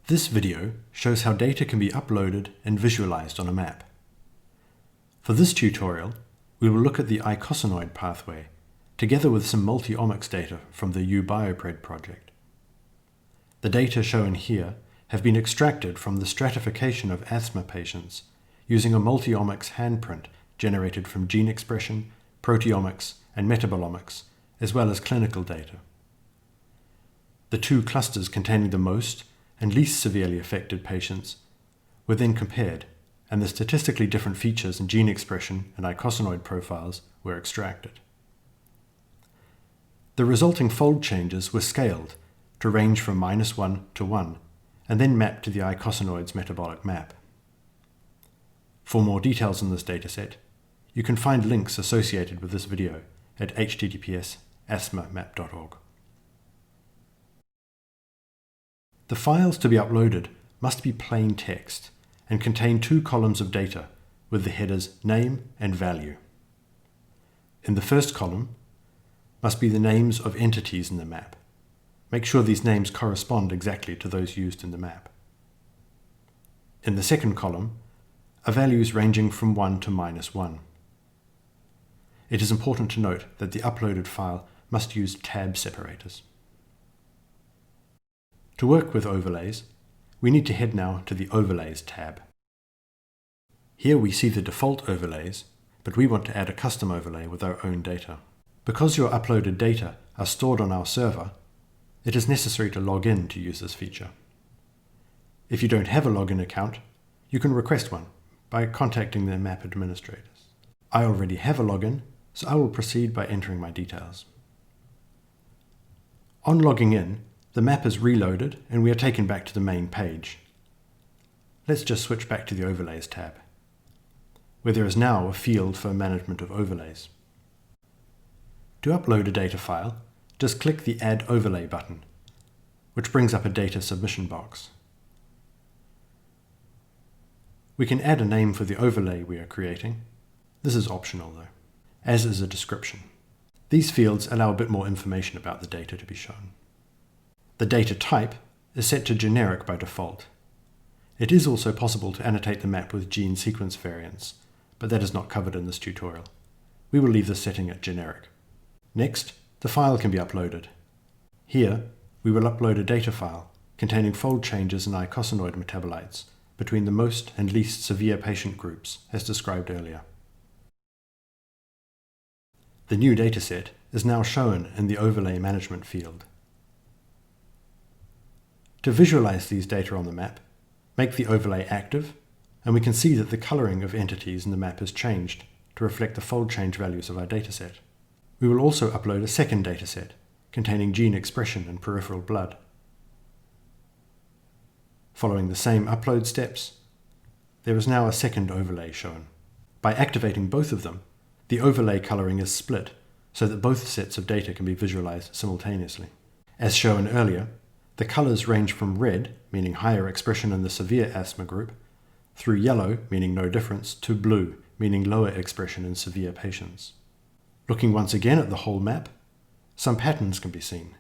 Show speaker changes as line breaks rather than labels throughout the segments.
This video shows how data can be uploaded and visualized on a map. For this tutorial, we will look at the icosanoid pathway, together with some multi-omics data from the uBioPred project. The data shown here have been extracted from the stratification of asthma patients using a multi-omics handprint generated from gene expression, proteomics, and metabolomics, as well as clinical data. The two clusters containing the most and least severely affected patients were then compared, and the statistically different features in gene expression and icosanoid profiles were extracted. The resulting fold changes were scaled to range from -1 to 1, and then mapped to the icosanoid's metabolic map. For more details on this dataset, you can find links associated with this video at https://asthma-map.org. The files to be uploaded must be plain text and contain 2 columns of data with the headers name and value. In the first column must be the names of entities in the map. Make sure these names correspond exactly to those used in the map. In the second column are values ranging from 1 to -1. It is important to note that the uploaded file must use tab separators. To work with overlays, we need to head now to the Overlays tab. Here we see the default overlays, but we want to add a custom overlay with our own data. Because your uploaded data are stored on our server, it is necessary to log in to use this feature. If you don't have a login account, you can request one by contacting the map administrators. I already have a login, so I will proceed by entering my details. On logging in, the map is reloaded and we are taken back to the main page. Let's just switch back to the Overlays tab, where there is now a field for management of overlays. To upload a data file, just click the Add Overlay button, which brings up a data submission box. We can add a name for the overlay we are creating. This is optional though, as is a description. These fields allow a bit more information about the data to be shown. The data type is set to generic by default. It is also possible to annotate the map with gene sequence variants, but that is not covered in this tutorial. We will leave this setting at generic. Next, the file can be uploaded. Here, we will upload a data file containing fold changes in icosanoid metabolites between the most and least severe patient groups, as described earlier. The new dataset is now shown in the Overlay Management field. To visualize these data on the map, make the overlay active, and we can see that the coloring of entities in the map has changed to reflect the fold change values of our dataset. We will also upload a second dataset containing gene expression and peripheral blood. Following the same upload steps, there is now a second overlay shown. By activating both of them, the overlay coloring is split so that both sets of data can be visualized simultaneously. As shown earlier, the colors range from red, meaning higher expression in the severe asthma group, through yellow, meaning no difference, to blue, meaning lower expression in severe patients. Looking once again at the whole map, some patterns can be seen.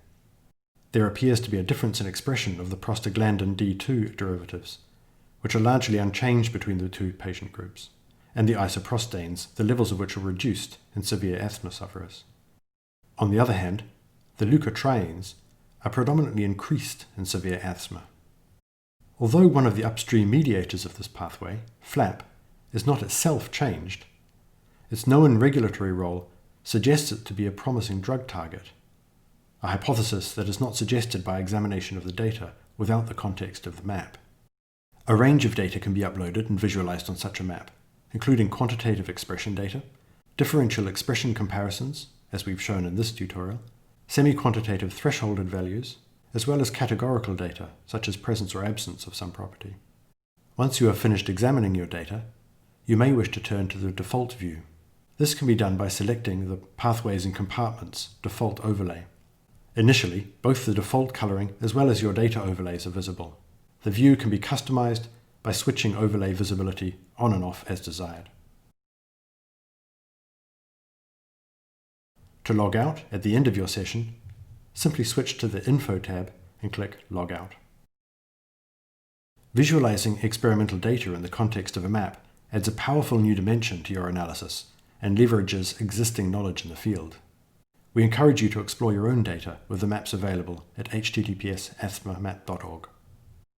There appears to be a difference in expression of the prostaglandin D2 derivatives, which are largely unchanged between the two patient groups, and the isoprostanes, the levels of which are reduced in severe asthma sufferers. On the other hand, the leukotrienes are predominantly increased in severe asthma. Although one of the upstream mediators of this pathway, FLAP, is not itself changed, its known regulatory role suggests it to be a promising drug target, a hypothesis that is not suggested by examination of the data without the context of the map. A range of data can be uploaded and visualized on such a map, including quantitative expression data, differential expression comparisons, as we've shown in this tutorial, semi-quantitative thresholded values, as well as categorical data, such as presence or absence of some property. Once you have finished examining your data, you may wish to turn to the default view. This can be done by selecting the Pathways and Compartments default overlay. Initially, both the default coloring as well as your data overlays are visible. The view can be customized by switching overlay visibility on and off as desired. To log out at the end of your session, simply switch to the Info tab and click Log Out. Visualizing experimental data in the context of a map adds a powerful new dimension to your analysis and leverages existing knowledge in the field. We encourage you to explore your own data with the maps available at https://asthma-map.org.